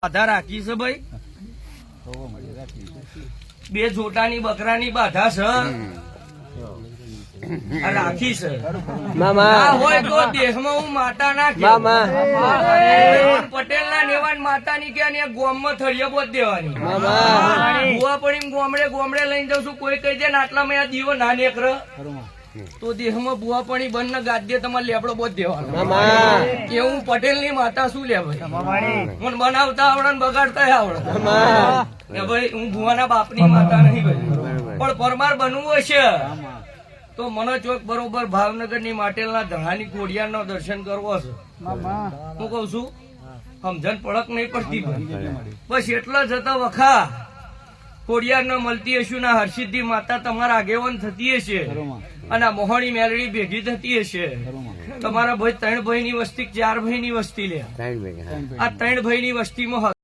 બાધા રાખી છે ભાઈ, બે જોટાની બકરાની બાધા છે રાખી છે. ના હોય તો દેહમાં હું માતા ના પટેલ ના નેવાન માતા ની કે ગોમ માં થળિયા બોધ દેવાની. બુઆ પણ ગોમડે ગોમડે લઈને જાઉં છું, કોઈ કહી દે ને આટલા મેં દીવો ના નેકર તો દેહમાં બુઆ પણ બંને ગાદ્ય તમારે લેબડો બોધ દેવાનો કે હું પટેલ ની માતા શું લે ભાઈ, મને બનાવતા આવડે ને બગાડતા આવડે ભાઈ. હું બુઆના બાપ ની માતા નહીં ભાઈ, પણ પરમાર બનવું હશે તો મને ચોક બરોબર ભાવનગર ની માટેલના ધણાની કોડિયાર નો દર્શન કરવો છે. હું કઉ છું સમજણ પડક નહીં પડતી બસ એટલા જતા વખા કોડિયાર ન મળતી હશું ના હરસિદ્ધિ માતા તમારા આગેવાન થતી હશે અને મોહણી મેલડી ભેગી થતી હશે. તમારા ભાઈ 3 ભાઈ ની વસ્તી 4 ભાઈ ની વસ્તી લે, આ 3 ભાઈ ની વસ્તીમાં